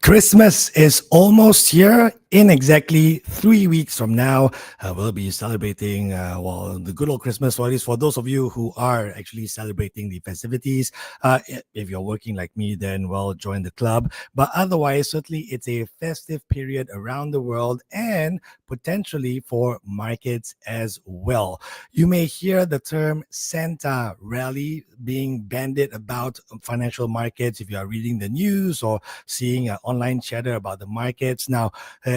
Christmas is almost here. In exactly 3 weeks from now, we'll be celebrating, the good old Christmas, or at least for those of you who are actually celebrating the festivities. If you're working like me, then, well, join the club. But otherwise, certainly it's a festive period around the world and potentially for markets as well. You may hear the term Santa rally being bandied about financial markets if you are reading the news or seeing online chatter about the markets. Now,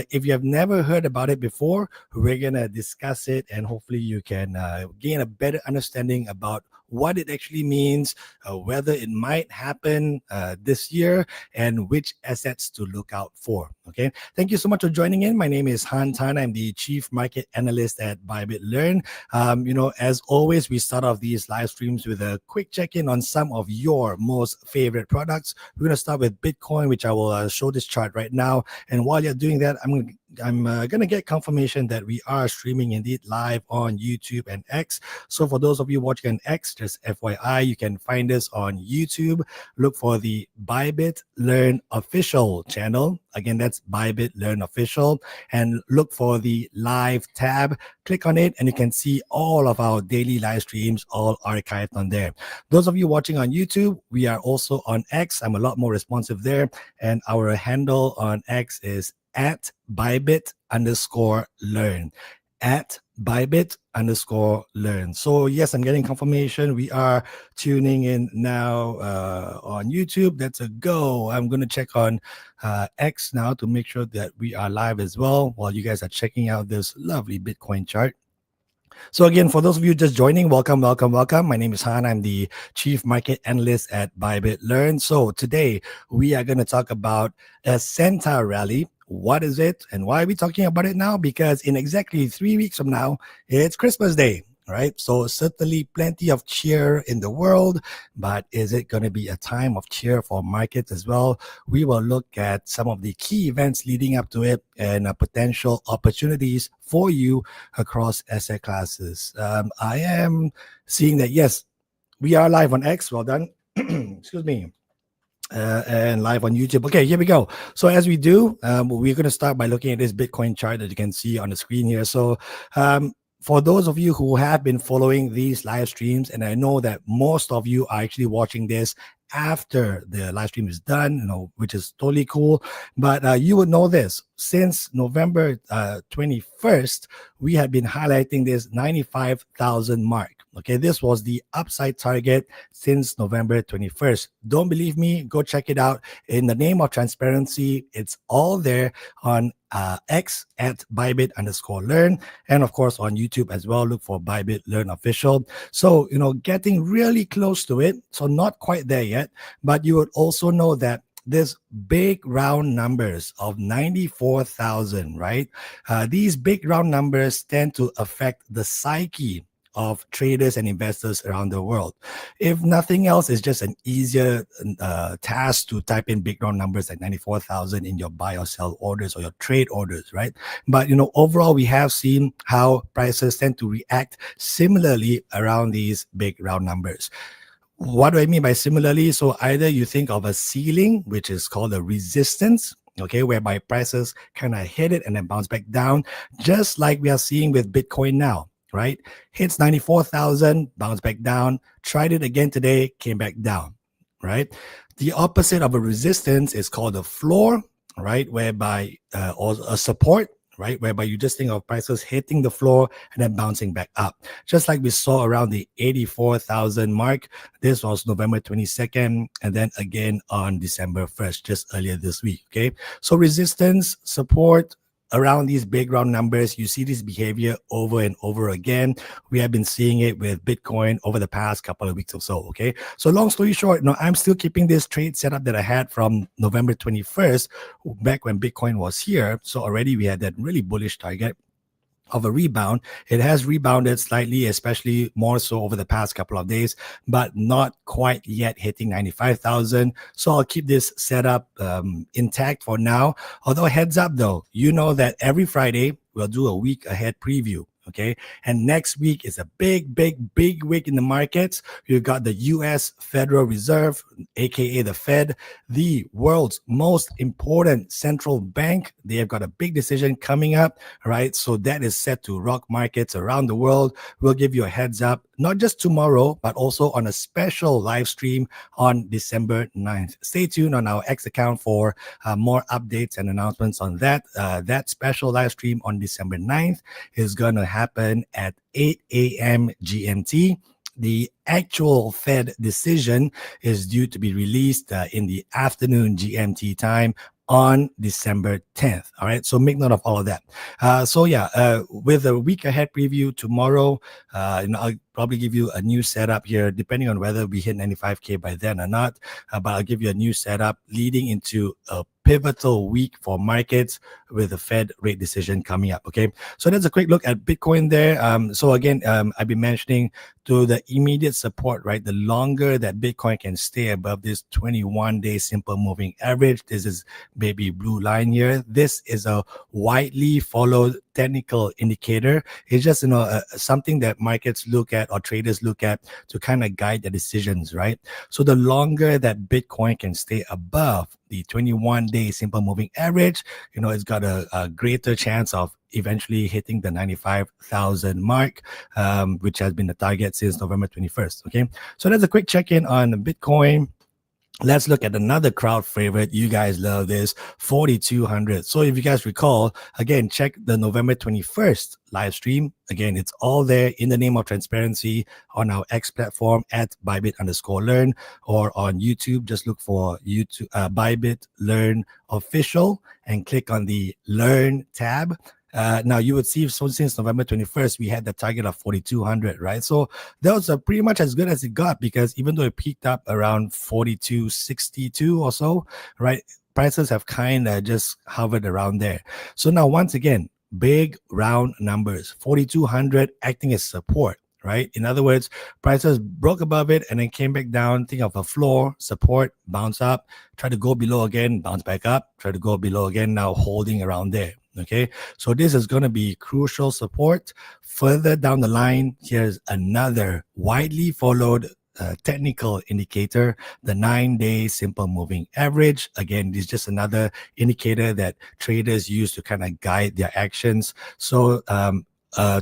if you have never heard about it before, we're going to discuss it and hopefully you can gain a better understanding about what it actually means, whether it might happen this year, and which assets to look out for. Okay. Thank you so much for joining in. My name is Han Tan. I'm the Chief Market Analyst at Bybit Learn. As always, we start off these live streams with a quick check-in on some of your most favorite products. We're going to start with Bitcoin, which I will show this chart right now. And while you're doing that, I'm going to get confirmation that we are streaming indeed live on YouTube and X. So for those of you watching on X, just FYI, you can find us on YouTube. Look for the Bybit Learn Official channel. Again, that's Bybit Learn Official. And look for the live tab. Click on it and you can see all of our daily live streams all archived on there. Those of you watching on YouTube, we are also on X. I'm a lot more responsive there. And our handle on X is at Bybit_learn. At Bybit_learn. So yes, I'm getting confirmation. We are tuning in now on YouTube. That's a go. I'm going to check on X now to make sure that we are live as well while you guys are checking out this lovely Bitcoin chart. So again, for those of you just joining, welcome. My name is Han. I'm the Chief Market Analyst at Bybit Learn. So today we are going to talk about a Santa rally. What is it and why are we talking about it now? Because in exactly 3 weeks from now, it's Christmas Day, right? So certainly plenty of cheer in the world, but is it going to be a time of cheer for markets as well? We will look at some of the key events leading up to it and potential opportunities for you across asset classes. I am seeing that, yes, we are live on X. Well done. Excuse me. And live on YouTube. Okay, here we go. So as we do, we're going to start by looking at this Bitcoin chart that you can see on the screen here. So for those of you who have been following these live streams, and I know that most of you are actually watching this after the live stream is done, which is totally cool. But you would know this. Since November 21st, we have been highlighting this 95,000 mark. Okay, this was the upside target since November 21st. Don't believe me? Go check it out. In the name of transparency, it's all there on X at Bybit_learn, and of course on YouTube as well. Look for Bybit Learn Official. So, getting really close to it. So not quite there yet, but you would also know that this big round numbers of 94,000, right? These big round numbers tend to affect the psyche of traders and investors around the world. If nothing else, it's just an easier task to type in big round numbers like 94,000 in your buy or sell orders or your trade orders, right? But overall, we have seen how prices tend to react similarly around these big round numbers. What do I mean by similarly? So either you think of a ceiling, which is called a resistance, okay, whereby prices kind of hit it and then bounce back down, just like we are seeing with Bitcoin now. Right? Hits 94,000, bounced back down, tried it again today, came back down, right? The opposite of a resistance is called a floor, right? Whereby, or a support, right? Whereby you just think of prices hitting the floor and then bouncing back up. Just like we saw around the 84,000 mark. This was November 22nd, and then again on December 1st, just earlier this week, okay? So resistance, support, around these big round numbers, you see this behavior over and over again. We have been seeing it with Bitcoin over the past couple of weeks or so, okay? So long story short, I'm still keeping this trade setup that I had from November 21st, back when Bitcoin was here. So already we had that really bullish target of a rebound. It has rebounded slightly, especially more so over the past couple of days, but not quite yet hitting 95,000. So I'll keep this setup intact for now. Although heads up though, that every Friday we'll do a week ahead preview. Okay. And next week is a big week in the markets. You've got the US Federal Reserve, aka the Fed, the world's most important central bank. They have got a big decision coming up, right? So that is set to rock markets around the world. We'll give you a heads up, not just tomorrow, but also on a special live stream on December 9th. Stay tuned on our X account for more updates and announcements on that. That special live stream on December 9th is going to happen at 8 a.m. GMT. The actual Fed decision is due to be released in the afternoon GMT time on December 10th. All right. So make note of all of that. With a week ahead preview tomorrow, I'll probably give you a new setup here, depending on whether we hit 95K by then or not. But I'll give you a new setup leading into a pivotal week for markets with the Fed rate decision coming up. Okay. So that's a quick look at Bitcoin there. I've been mentioning to the immediate support, right? The longer that Bitcoin can stay above this 21-day simple moving average, this is baby blue line here. This is a widely followed technical indicator. It's just something that markets look at or traders look at to kind of guide their decisions, right? So the longer that Bitcoin can stay above the 21-day simple moving average, it's got a greater chance of eventually hitting the 95,000 mark, which has been the target since November 21st. Okay, so that's a quick check-in on Bitcoin. Let's look at another crowd favorite. You guys love this, 4,200. So if you guys recall, again, check the November 21st live stream. Again, it's all there in the name of transparency on our X platform at Bybit_learn, or on YouTube. Just look for YouTube Bybit Learn Official and click on the Learn tab. Now you would see, so since November 21st, we had the target of 4,200, right? So that was pretty much as good as it got, because even though it peaked up around 4,262 or so, right, prices have kind of just hovered around there. So now, once again, big round numbers, 4,200 acting as support, right? In other words, prices broke above it and then came back down. Think of a floor, support, bounce up, try to go below again, bounce back up, try to go below again, now holding around there. Okay, so this is going to be crucial support. Further down the line, here's another widely followed technical indicator, the 9-day simple moving average. Again, this is just another indicator that traders use to kind of guide their actions. So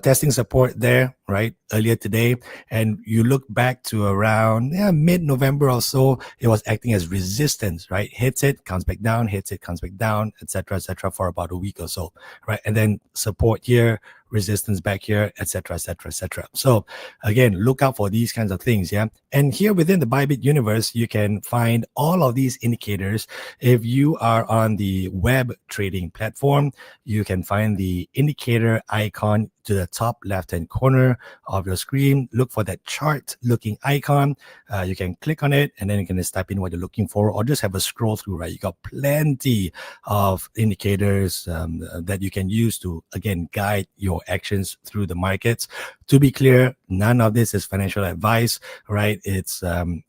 testing support there, right, earlier today, and you look back to around mid-November or so, it was acting as resistance, right? Hits it, comes back down, hits it, comes back down, etc., for about a week or so, right? And then support here, resistance back here, etc., etc. So again, look out for these kinds of things. Yeah, and here within the Bybit universe, you can find all of these indicators. If you are on the web trading platform, you can find the indicator icon to the top left-hand corner of your screen. Look for that chart looking icon. You can click on it, and then you can just type in what you're looking for, or just have a scroll through, right? You got plenty of indicators that you can use to, again, guide your actions through the markets. To be clear, none of this is financial advice, right? It's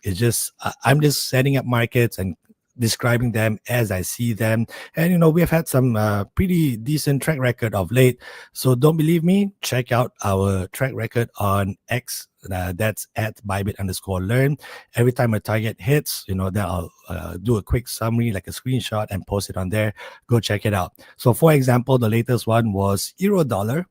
just, I'm just setting up markets and describing them as I see them. And, we have had some pretty decent track record of late. So don't believe me? Check out our track record on X. That's at Bybit_learn. Every time a target hits, then I'll do a quick summary, like a screenshot, and post it on there. Go check it out. So for example, the latest one was Euro Dollar,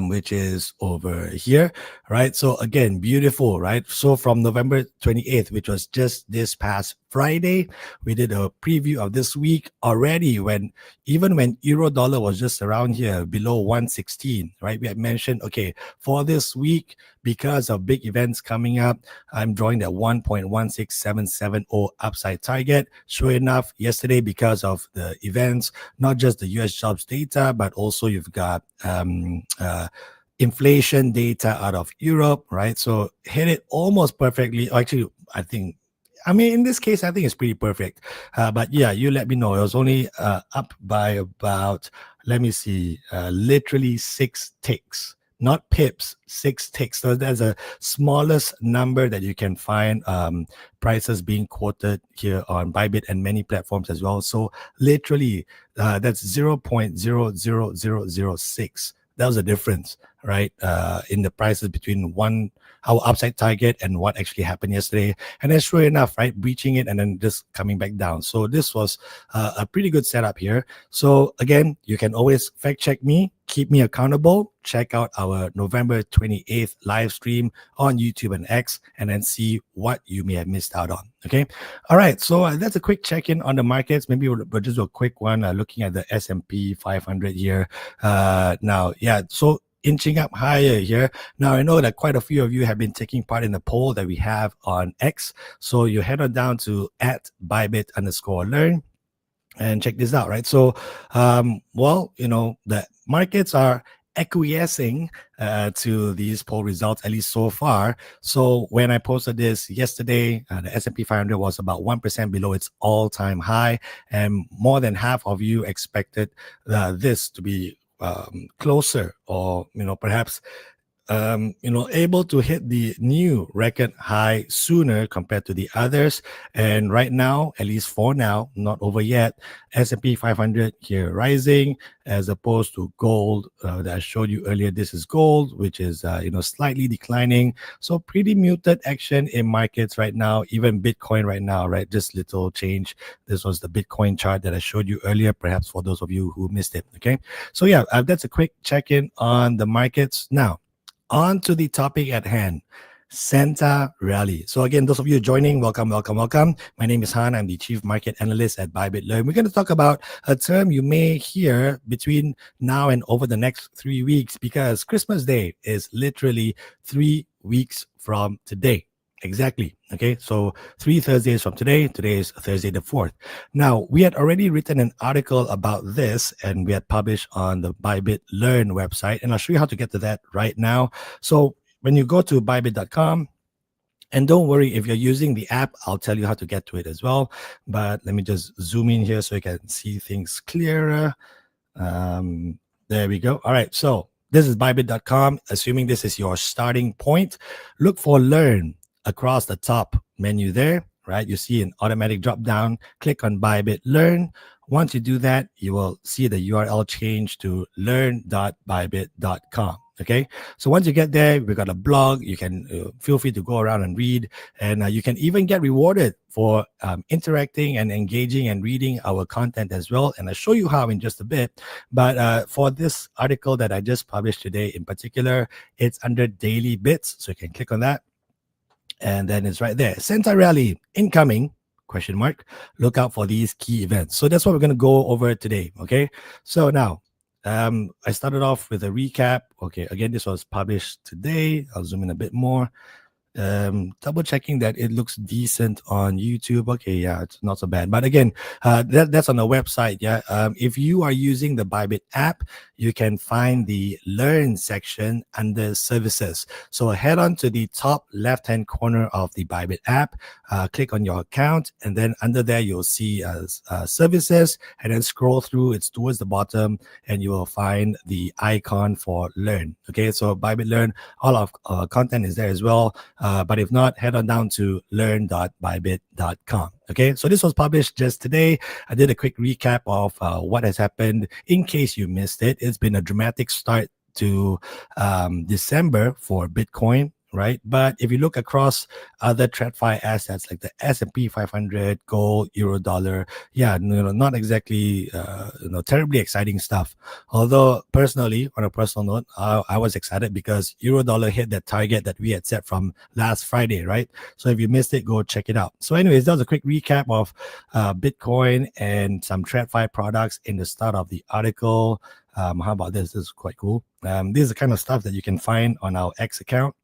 which is over here, right? So again, beautiful, right? So from November 28th, which was just this past Friday, we did a preview of this week already, even when Euro Dollar was just around here below 116, right? We had mentioned, okay, for this week, because of big events coming up, I'm drawing that 1.16770 upside target. Sure enough, yesterday, because of the events, not just the US jobs data, but also you've got inflation data out of Europe, right? So hit it almost perfectly. Actually, in this case, I think it's pretty perfect. But yeah, you let me know. It was only up by about, let me see, literally 6 ticks. Not pips, 6 ticks. So that's the smallest number that you can find prices being quoted here on Bybit and many platforms as well. So literally, that's 0.00006 That was the difference, right? In the prices between our upside target and what actually happened yesterday. And then sure enough, right, breaching it and then just coming back down. So this was a pretty good setup here. So again, you can always fact check me, keep me accountable. Check out our November 28th live stream on YouTube and X, and then see what you may have missed out on. Okay. All right. So that's a quick check-in on the markets. Maybe we'll just do a quick one looking at the S&P 500 here. Now, yeah. So inching up higher here. Now, I know that quite a few of you have been taking part in the poll that we have on X. So you head on down to @Bybit_learn and check this out, right? So, well, the markets are acquiescing to these poll results, at least so far. So when I posted this yesterday, the S&P 500 was about 1% below its all-time high, and more than half of you expected this to be closer, or perhaps able to hit the new record high sooner compared to the others. And right now, at least for now, not over yet, S&P 500 here rising, as opposed to gold that I showed you earlier. This is gold, which is slightly declining. So pretty muted action in markets right now. Even Bitcoin right now, right? Just little change. This was the Bitcoin chart that I showed you earlier, perhaps for those of you who missed it. Okay, so yeah, that's a quick check-in on the markets. Now, on to the topic at hand, Santa Rally. So again, those of you joining, welcome. My name is Han. I'm the Chief Market Analyst at Bybit Learn. We're going to talk about a term you may hear between now and over the next 3 weeks, because Christmas Day is literally 3 weeks from today. Exactly. Okay. So 3 Thursdays from today. Today is Thursday the 4th. Now, we had already written an article about this, and we had published on the Bybit Learn website. And I'll show you how to get to that right now. So when you go to bybit.com, and don't worry, if you're using the app, I'll tell you how to get to it as well. But let me just zoom in here so you can see things clearer. There we go. All right. So this is bybit.com. Assuming this is your starting point, look for Learn across the top menu there, right? You see an automatic drop down. Click on Bybit Learn. Once you do that, you will see the URL change to learn.bybit.com. Okay, so once you get there, we've got a blog. You can feel free to go around and read, and you can even get rewarded for interacting and engaging and reading our content as well. And I'll show you how in just a bit. But for this article that I just published today in particular, it's under Daily Bits. So you can click on that. And then it's right there. Santa Rally incoming, ? Look out for these key events. So that's what we're going to go over today. Okay. So now, I started off with a recap. Okay, again, this was published today. I'll zoom in a bit more. Double checking that it looks decent on YouTube. Okay, yeah, it's not so bad. But again, that's on the website. Yeah, if you are using the Bybit app, you can find the Learn section under Services. So head on to the top left-hand corner of the Bybit app, click on your account, and then under there you'll see Services, and then scroll through. It's towards the bottom, and you will find the icon for Learn. Okay, so Bybit Learn, all of content is there as well. But if not, head on down to learn.bybit.com. Okay, so this was published just today. I did a quick recap of what has happened in case you missed it. It's been a dramatic start to December for Bitcoin, right? But if you look across other TradFi assets like the S&P 500, gold, euro, dollar, yeah, not exactly terribly exciting stuff. Although personally, on a personal note, I was excited because euro dollar hit that target that we had set from last Friday, right? So if you missed it, go check it out. So anyways, that was a quick recap of Bitcoin and some TradFi products in the start of the article. How about this? This is quite cool. This is the kind of stuff that you can find on our X account.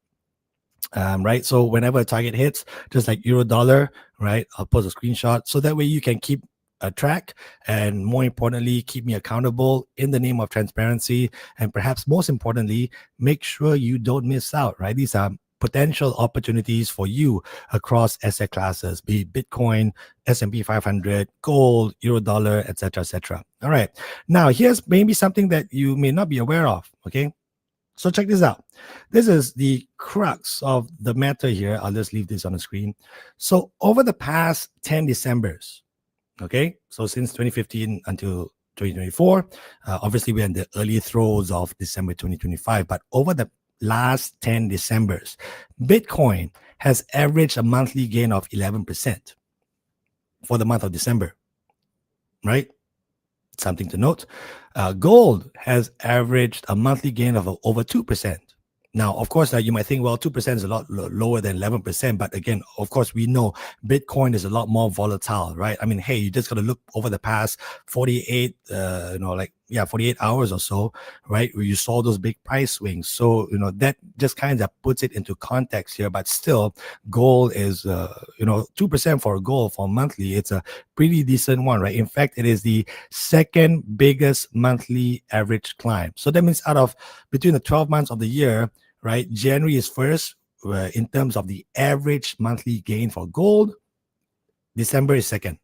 Right, so whenever a target hits, just like euro dollar, right, I'll post a screenshot so that way you can keep a track, and more importantly, keep me accountable in the name of transparency, and perhaps most importantly, make sure you don't miss out, right? These are potential opportunities for you across asset classes, be it Bitcoin, S&P 500, gold, euro dollar, etc., etc. All right, now here's maybe something that you may not be aware of. Okay, so check this out. This is the crux of the matter here. I'll just leave this on the screen. So over the past 10 Decembers, okay, so since 2015 until 2024. Obviously, we're in the early throes of December 2025, but over the last 10 Decembers, Bitcoin has averaged a monthly gain of 11% for the month of December, right? Something to note. Gold has averaged a monthly gain of over 2%. Now, of course, you might think, well, 2% is a lot lower than 11%. But again, of course, we know Bitcoin is a lot more volatile, right? I mean, hey, you just got to look over the past 48, 48 hours or so, right? Where you saw those big price swings. So, that just kind of puts it into context here. But still, gold is, 2% for gold for monthly. It's a pretty decent one, right? In fact, it is the second biggest monthly average climb. So that means out of between the 12 months of the year, right? January is first in terms of the average monthly gain for gold. December is second.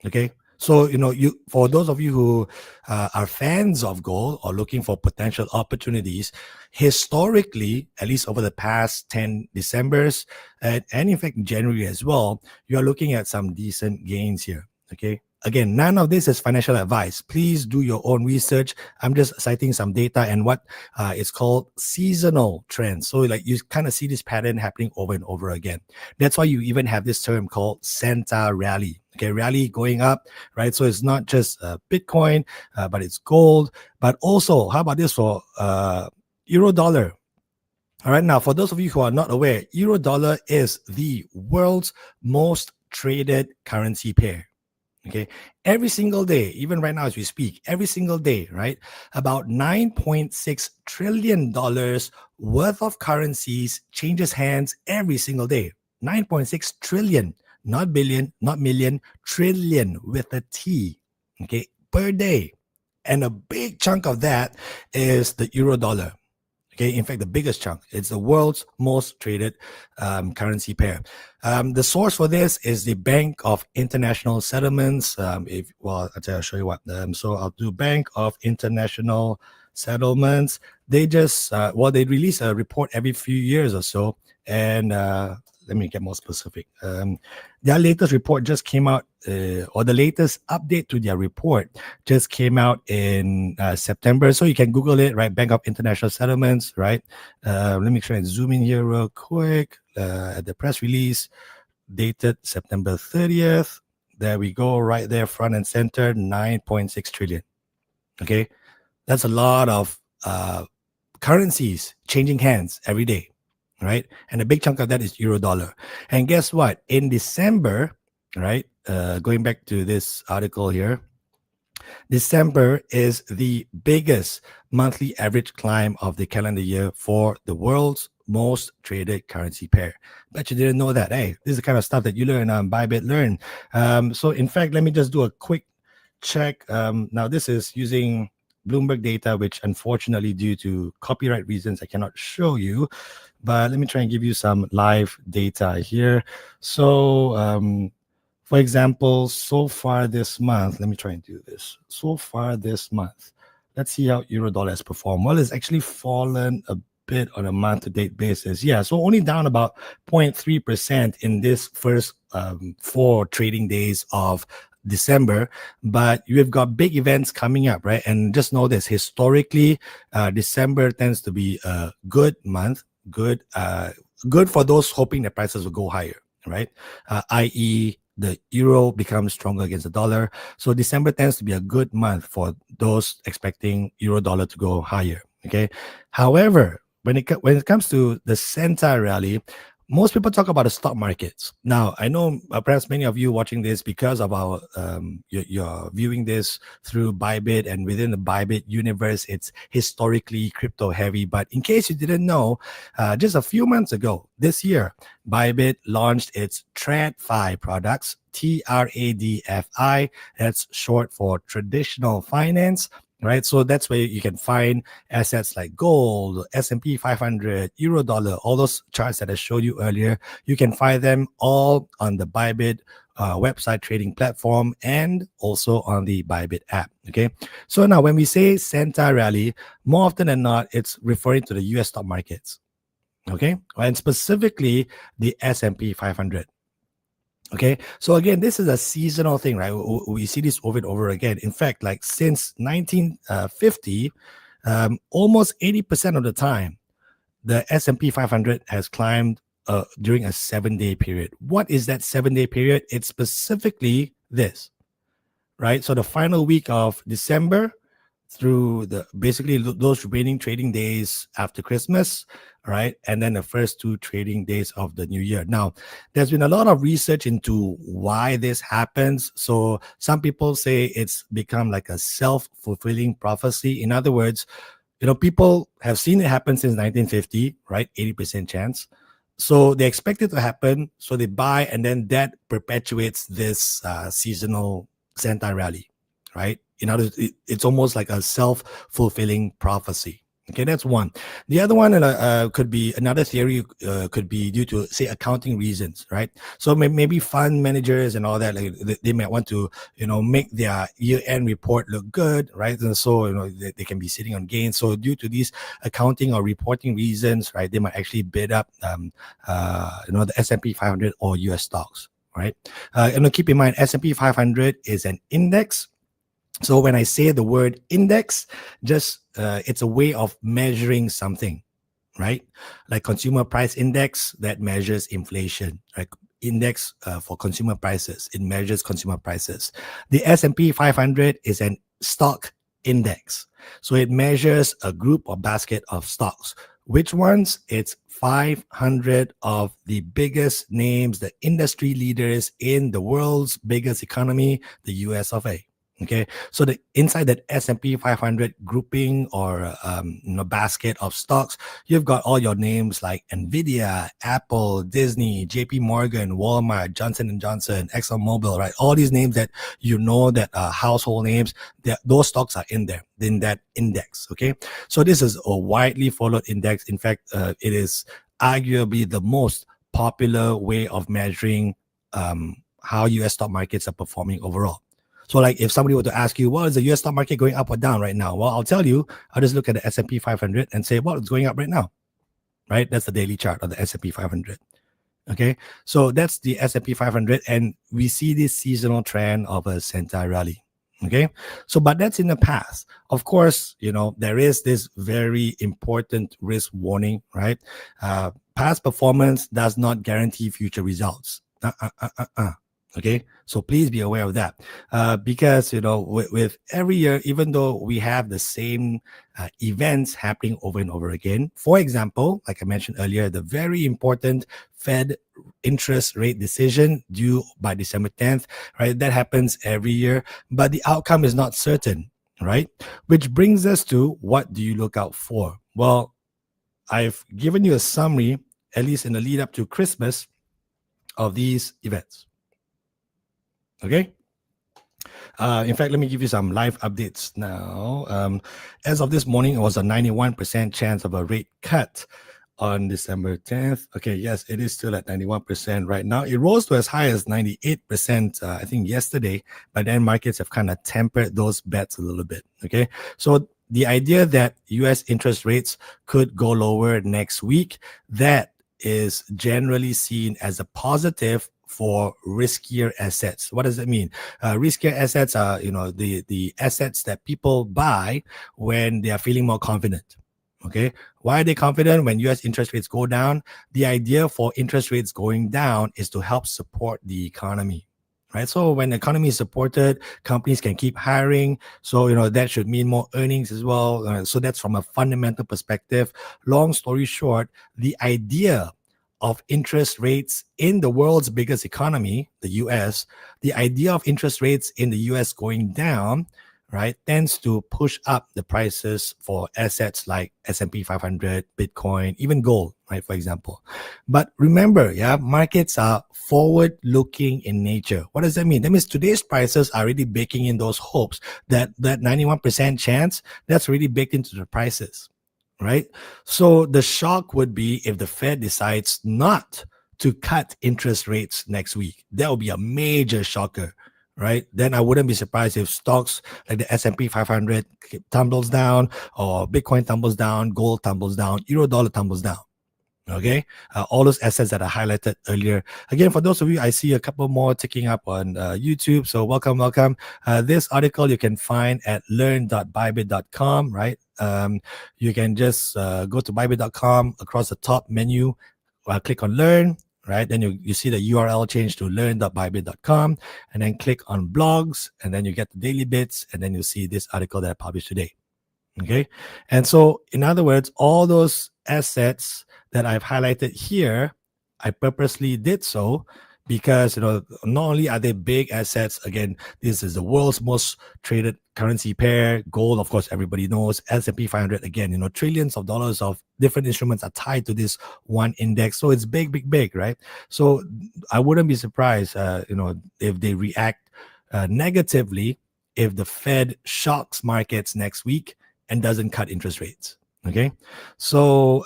Okay. So, you for those of you who are fans of gold or looking for potential opportunities, historically, at least over the past 10 Decembers, and in fact, January as well, you're looking at some decent gains here. Okay. Again, none of this is financial advice. Please do your own research. I'm just citing some data and what is called seasonal trends. So like you kind of see this pattern happening over and over again. That's why you even have this term called Santa rally. Okay, rally going up, right? So it's not just Bitcoin, but it's gold. But also, how about this for euro dollar? All right, now for those of you who are not aware, euro dollar is the world's most traded currency pair. Okay, every single day, even right now as we speak, every single day, right? About $9.6 trillion worth of currencies changes hands every single day. 9.6 trillion, not billion, not million, trillion with a T, okay, per day. And a big chunk of that is the euro dollar. Okay, in fact, the biggest chunk. It's the world's most traded currency pair. The source for this is the Bank of International Settlements. I'll show you what. So I'll do Bank of International Settlements. They just they release a report every few years or so, and let me get more specific. Their latest report just came out, or the latest update to their report just came out in September. So you can Google it, right? Bank of International Settlements, right? Let me try and zoom in here real quick at the press release dated September 30th. There we go, right there, front and center, 9.6 trillion. Okay, that's a lot of currencies changing hands every day. Right, and a big chunk of that is euro dollar. And guess what? In December, right, going back to this article here, December is the biggest monthly average climb of the calendar year for the world's most traded currency pair. Bet you didn't know that. Hey, this is the kind of stuff that you learn on Bybit Learn. So in fact, let me just do a quick check. Now this is using Bloomberg data, which unfortunately due to copyright reasons, I cannot show you. But let me try and give you some live data here. So, for example, so far this month, let me try and do this. So far this month, let's see how euro dollar has performed. Well, it's actually fallen a bit on a month-to-date basis. Yeah, so only down about 0.3% in this first 4 trading days of December, but you've got big events coming up, right? And just know this, historically, December tends to be a good month. Good for those hoping that prices will go higher, right? I.e., the euro becomes stronger against the dollar. So December tends to be a good month for those expecting euro dollar to go higher. Okay. However, when it comes to the Santa rally, most people talk about the stock markets. Now, I know perhaps many of you watching this because of our, you're viewing this through Bybit, and within the Bybit universe, it's historically crypto heavy. But in case you didn't know, just a few months ago, this year, Bybit launched its TradFi products, TRADFI. That's short for traditional finance. Right, so that's where you can find assets like gold, S&P 500, euro dollar, all those charts that I showed you earlier. You can find them all on the Bybit website trading platform and also on the Bybit app. Okay, so now when we say Santa rally, more often than not, it's referring to the US stock markets. Okay, and specifically the S&P 500. Okay, so again, this is a seasonal thing, right? We see this over and over again. In fact, like since 1950, almost 80% of the time, the S&P 500 has climbed during a 7-day period. What is that 7-day period? It's specifically this, right? So the final week of December through the basically those remaining trading days after Christmas, right? And then the first 2 trading days of the new year. Now, there's been a lot of research into why this happens. So some people say it's become like a self-fulfilling prophecy. In other words, people have seen it happen since 1950, right? 80% chance. So they expect it to happen. So they buy, and then that perpetuates this seasonal Santa rally, right? In other words, it's almost like a self fulfilling prophecy. Okay, that's one. The other one could be another theory, could be due to, say, accounting reasons, right? So maybe fund managers and all that, like they might want to, make their year-end report look good, right? And so, they can be sitting on gains. So due to these accounting or reporting reasons, right, they might actually bid up, the S&P 500 or US stocks, right? Keep in mind, S&P 500 is an index. So when I say the word index, just it's a way of measuring something, right? Like consumer price index that measures inflation, right? Index for consumer prices, it measures consumer prices. The S&P 500 is an stock index. So it measures a group or basket of stocks. Which ones? It's 500 of the biggest names, the industry leaders in the world's biggest economy, the US of A. Okay, so the inside that S&P 500 grouping or basket of stocks, you've got all your names like Nvidia, Apple, Disney, JP Morgan, Walmart, Johnson and Johnson, ExxonMobil, right? All these names that that are household names, that those stocks are in there, in that index. Okay, so this is a widely followed index. In fact, it is arguably the most popular way of measuring how US stock markets are performing overall. So like if somebody were to ask you, well, is the US stock market going up or down right now? Well, I'll tell you, I'll just look at the S&P 500 and say, well, it's going up right now, right? That's the daily chart of the S&P 500. Okay, so that's the S&P 500, and we see this seasonal trend of a Santa rally. Okay, so but that's in the past. Of course, there is this very important risk warning, right? Past performance does not guarantee future results. Okay, so please be aware of that, because with every year, even though we have the same events happening over and over again. For example, like I mentioned earlier, the very important Fed interest rate decision due by December 10th, right? That happens every year, but the outcome is not certain, right? Which brings us to, what do you look out for? Well, I've given you a summary, at least in the lead up to Christmas, of these events. Okay. In fact, let me give you some live updates now. As of this morning, it was a 91% chance of a rate cut on December 10th. Okay, yes, it is still at 91% right now. It rose to as high as 98%, I think, yesterday, but then markets have kind of tempered those bets a little bit. Okay, so the idea that US interest rates could go lower next week, that is generally seen as a positive for riskier assets. What does that mean? Riskier assets are, the assets that people buy when they are feeling more confident. Okay, why are they confident? When US interest rates go down, the idea for interest rates going down is to help support the economy, right? So when the economy is supported, companies can keep hiring. So, that should mean more earnings as well. So that's from a fundamental perspective. Long story short, the idea of interest rates in the world's biggest economy, the US, the idea of interest rates in the US going down, right, tends to push up the prices for assets like S&P 500, Bitcoin, even gold, right, for example. But remember, markets are forward-looking in nature. What does that mean? That means today's prices are already baking in those hopes that 91% chance, that's already baked into the prices, right? So the shock would be if the Fed decides not to cut interest rates next week. That would be a major shocker, right? Then I wouldn't be surprised if stocks like the S&P 500 tumbles down, or Bitcoin tumbles down, gold tumbles down, euro dollar tumbles down. Okay, all those assets that I highlighted earlier. Again, for those of you, I see a couple more ticking up on YouTube. So welcome. This article you can find at learn.bybit.com, right? You can just go to bybit.com across the top menu, click on learn, right? Then you see the URL change to learn.bybit.com, and then click on blogs, and then you get the daily bits, and then you see this article that I published today. Okay. And so, in other words, all those assets that I've highlighted here, I purposely did so because, not only are they big assets, again, this is the world's most traded currency pair. Gold, of course, everybody knows. S&P 500, again, trillions of dollars of different instruments are tied to this one index. So it's big, right? So I wouldn't be surprised, if they react negatively if the Fed shocks markets next week and doesn't cut interest rates. Okay, so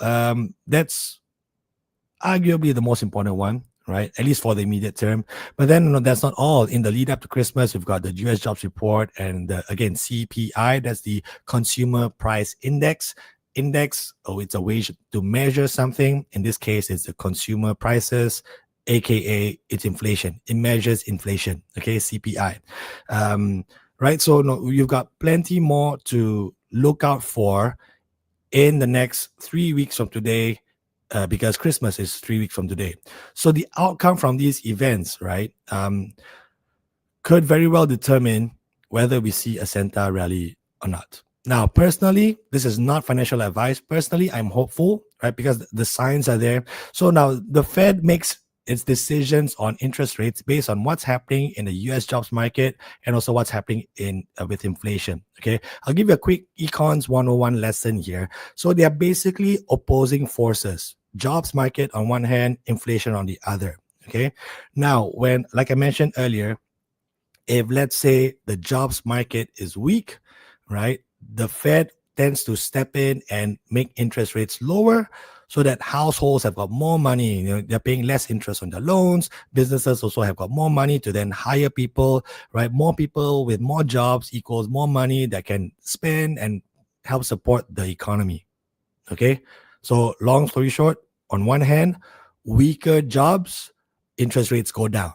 that's arguably the most important one, right? At least for the immediate term. But then that's not all. In the lead up to Christmas, we've got the US jobs report and again CPI. That's the Consumer Price Index. It's a way to measure something. In this case, it's the consumer prices, aka it's inflation. It measures inflation. Okay, CPI. Right. So you've got plenty more to look out for in the next 3 weeks from today, because Christmas is 3 weeks from today. So the outcome from these events, right, could very well determine whether we see a Santa rally or not. Now, personally, this is not financial advice. Personally, I'm hopeful, right, because the signs are there. So now the Fed makes its decisions on interest rates based on what's happening in the US jobs market and also what's happening in with inflation. Okay, I'll give you a quick Econs 101 lesson here. So they are basically opposing forces: jobs market on one hand, inflation on the other. Okay, now when, like I mentioned earlier, if let's say the jobs market is weak, right, the Fed tends to step in and make interest rates lower so that households have got more money. They're paying less interest on their loans. Businesses also have got more money to then hire people, right? More people with more jobs equals more money that can spend and help support the economy. Okay. So long story short, on one hand, weaker jobs, interest rates go down.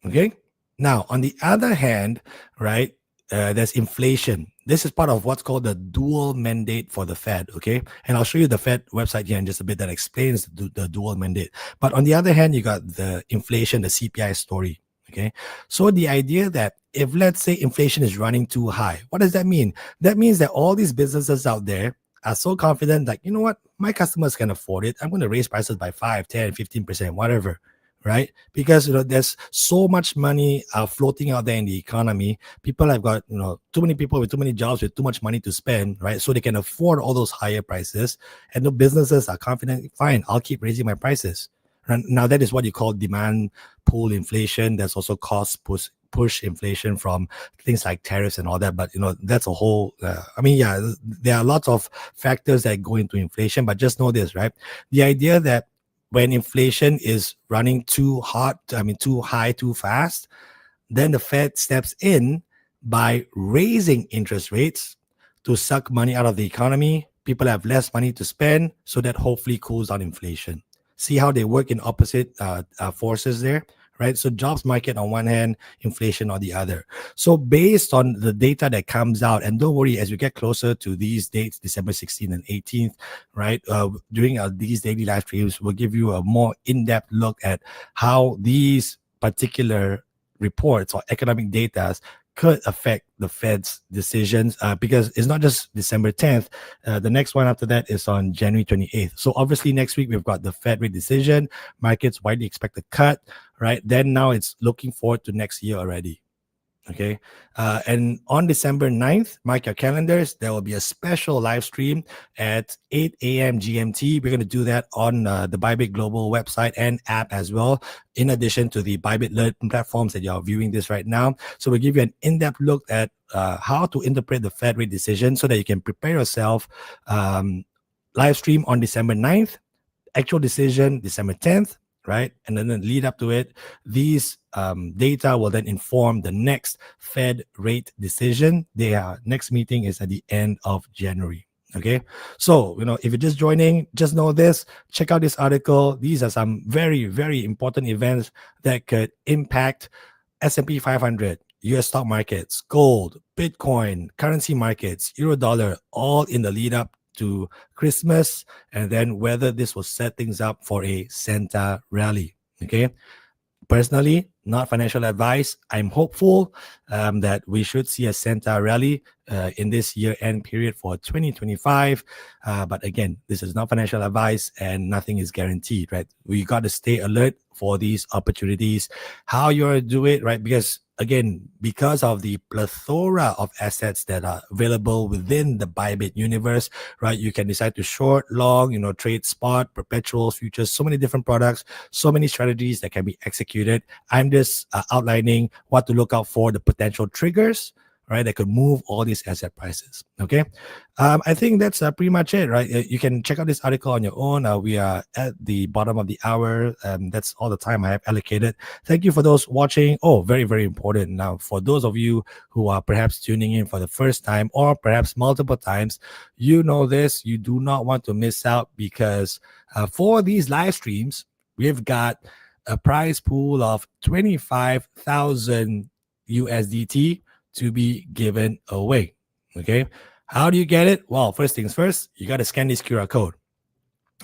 Okay. Now, on the other hand, right, there's inflation. This is part of what's called the dual mandate for the Fed, okay? And I'll show you the Fed website here in just a bit that explains the dual mandate. But on the other hand, you got the inflation, the CPI story, okay? So the idea that if, let's say, inflation is running too high, what does that mean? That means that all these businesses out there are so confident, like, you know what, my customers can afford it. I'm going to raise prices by 5, 10, 15%, whatever. Right? Because there's so much money floating out there in the economy. People have got too many people with too many jobs with too much money to spend, right? So they can afford all those higher prices, and the businesses are confident. Fine, I'll keep raising my prices. And now that is what you call demand pull inflation. There's also cost push inflation from things like tariffs and all that. But that's a whole. There are lots of factors that go into inflation. But just know this, right? The idea that when inflation is running too hot, too high, too fast, then the Fed steps in by raising interest rates to suck money out of the economy. People have less money to spend, so that hopefully cools down inflation. See how they work in opposite forces there, right? So jobs market on one hand, inflation on the other. So based on the data that comes out, and don't worry, as we get closer to these dates, December 16th and 18th, right, during these daily live streams, we'll give you a more in-depth look at how these particular reports or economic data could affect the Fed's decisions, because it's not just December 10th. The next one after that is on January 28th. So obviously next week we've got the Fed rate decision. Markets widely expect a cut, right? Then now it's looking forward to next year already. Okay. And on December 9th, mark your calendars, there will be a special live stream at 8 a.m. GMT. We're going to do that on the Bybit Global website and app as well, in addition to the Bybit Learn platforms that you're viewing this right now. So we'll give you an in-depth look at how to interpret the Fed rate decision so that you can prepare yourself. Live stream on December 9th, actual decision December 10th, right? And then the lead up to it, these data will then inform the next Fed rate decision. Their next meeting is at the end of January. Okay, so if you're just joining, just know this. Check out this article. These are some very, very important events that could impact S&P 500, US stock markets, gold, Bitcoin, currency markets, euro dollar, all in the lead up to Christmas, and then whether this will set things up for a Santa rally. Okay, personally, not financial advice. I'm hopeful that we should see a Santa rally in this year-end period for 2025. But again, this is not financial advice, and nothing is guaranteed, right? We got to stay alert for these opportunities. How you're do it, right? Because of the plethora of assets that are available within the Bybit universe, right? You can decide to short, long, trade spot, perpetuals, futures, so many different products, so many strategies that can be executed. I'm just outlining what to look out for, the potential triggers, right, that could move all these asset prices. Okay, I think that's pretty much it, right? You can check out this article on your own. We are at the bottom of the hour. That's all the time I have allocated. Thank you for those watching. Oh, very, very important. Now, for those of you who are perhaps tuning in for the first time or perhaps multiple times, you know this. You do not want to miss out, because for these live streams, we've got a prize pool of 25,000 USDT to be given away. Okay, how do you get it? Well, first things first, you got to scan this QR code.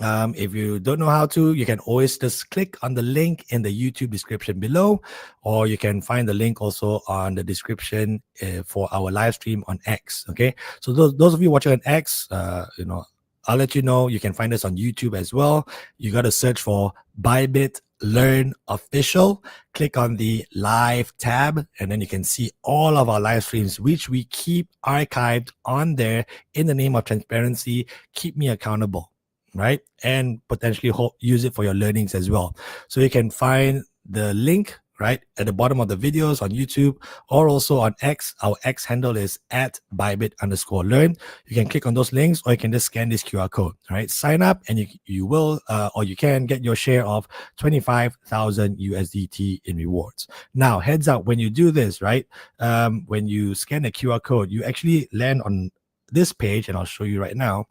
If you don't know how to, you can always just click on the link in the YouTube description below, or you can find the link also on the description for our live stream on X. Okay, so those of you watching on X, I'll let you know. You can find us on YouTube as well. You got to search for Bybit Learn Official. Click on the live tab, and then you can see all of our live streams, which we keep archived on there in the name of transparency. Keep me accountable, right? And potentially use it for your learnings as well. So you can find the link right at the bottom of the videos on YouTube, or also on X. Our X handle is at @Bybit_learn. You can click on those links, or you can just scan this QR code. All right, sign up, and you will or you can get your share of 25,000 USDT in rewards. Now, heads up, when you do this, right, when you scan the QR code, you actually land on this page, and I'll show you right now.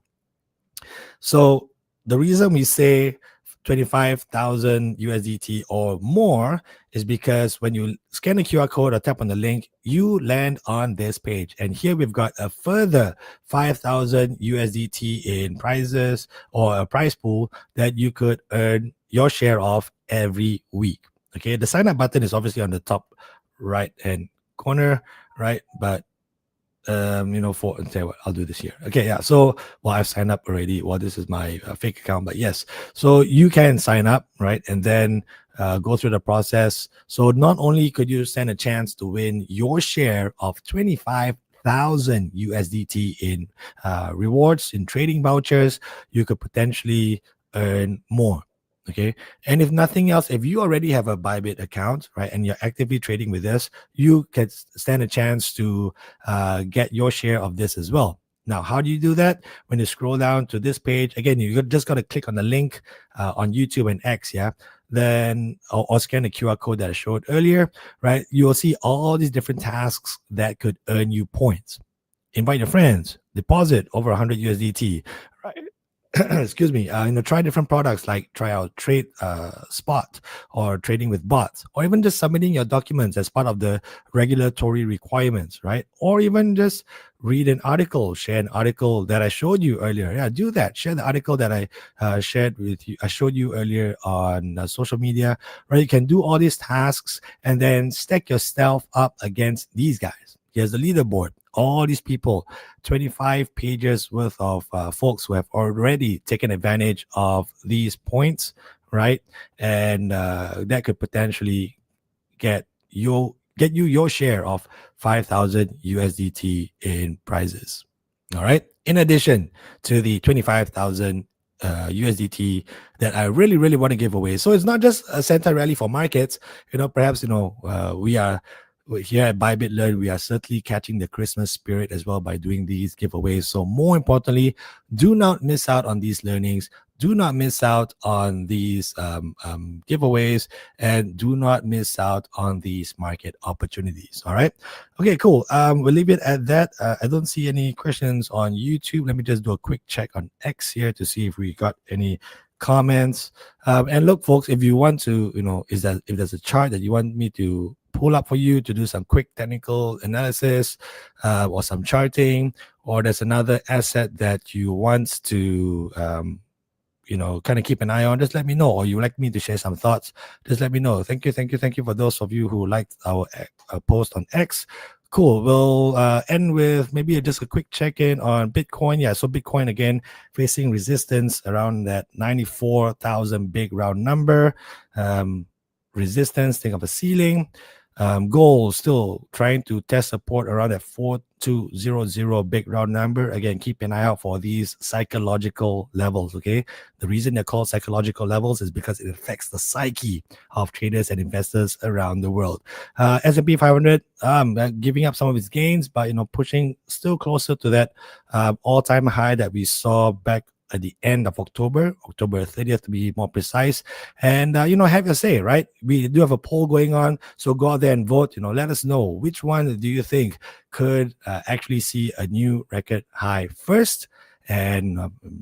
So the reason we say 25,000 USDT or more is because when you scan the QR code or tap on the link, you land on this page. And here we've got a further 5,000 USDT in prizes, or a prize pool that you could earn your share of every week. Okay, the sign up button is obviously on the top right hand corner, right? But I'll do this here. Okay, yeah. So, I've signed up already. Well, this is my fake account, but yes. So you can sign up, right, and then go through the process. So not only could you stand a chance to win your share of 25,000 USDT in rewards, in trading vouchers, you could potentially earn more. Okay, and if nothing else, if you already have a Bybit account, right, and you're actively trading with us, you can stand a chance to get your share of this as well. Now, how do you do that? When you scroll down to this page, again, you just got to click on the link on YouTube and X, yeah, then or scan the QR code that I showed earlier, right? You will see all these different tasks that could earn you points. Invite your friends, deposit over 100 USDT, right? Excuse me, try different products, like try out trade spot, or trading with bots, or even just submitting your documents as part of the regulatory requirements, right? Or even just read an article, share an article that I showed you earlier. Yeah, do that. Share the article that I shared with you. I showed you earlier on social media, right? You can do all these tasks and then stack yourself up against these guys. Here's the leaderboard. All these people, 25 pages worth of folks who have already taken advantage of these points, right? And that could potentially get you your share of 5,000 USDT in prizes. All right. In addition to the 25,000 USDT that I really, really want to give away. So it's not just a Santa rally for markets. Perhaps we are here at Bybit Learn, we are certainly catching the Christmas spirit as well by doing these giveaways. So more importantly, do not miss out on these learnings. Do not miss out on these giveaways, and do not miss out on these market opportunities. All right. Okay, cool. We'll leave it at that. I don't see any questions on YouTube. Let me just do a quick check on X here to see if we got any comments. And look, folks, if you want to, if there's a chart that you want me to pull up for you to do some quick technical analysis or some charting, or there's another asset that you want to kind of keep an eye on, just let me know. Or you would like me to share some thoughts, just let me know. Thank you for those of you who liked our post on X. Cool. We'll end with maybe just a quick check-in on Bitcoin. Yeah, so Bitcoin again facing resistance around that 94,000 big round number. Resistance, think of a ceiling. Gold still trying to test support around that 4200 big round number. Again, keep an eye out for these psychological levels. Okay, the reason they're called psychological levels is because it affects the psyche of traders and investors around the world. S&P 500 giving up some of its gains, but pushing still closer to that all-time high that we saw back at the end of October 30th to be more precise. And, have your say, right? We do have a poll going on. So go out there and vote. Let us know which one do you think could actually see a new record high first. And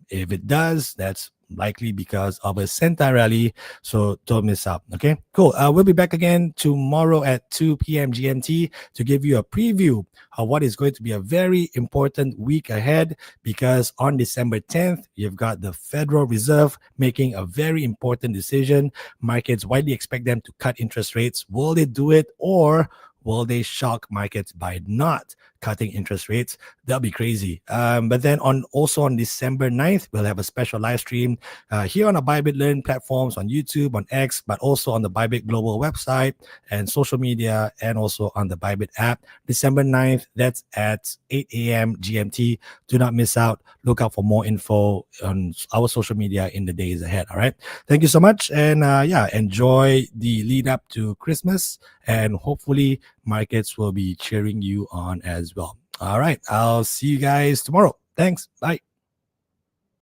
if it does, that's likely because of a Senta rally. So don't miss out. Okay, cool. We'll be back again tomorrow at 2 p.m. GMT to give you a preview of what is going to be a very important week ahead, because on December 10th, you've got the Federal Reserve making a very important decision. Markets widely expect them to cut interest rates. Will they do it, or will they shock markets by not cutting interest rates? That'll be crazy. But then also on December 9th, we'll have a special live stream here on the Bybit Learn platforms, on YouTube, on X, but also on the Bybit Global website and social media, and also on the Bybit app. December 9th, that's at 8 a.m. GMT. Do not miss out. Look out for more info on our social media in the days ahead. All right. Thank you so much. And enjoy the lead up to Christmas. And hopefully markets will be cheering you on as well. All right. I'll see you guys tomorrow. Thanks. Bye.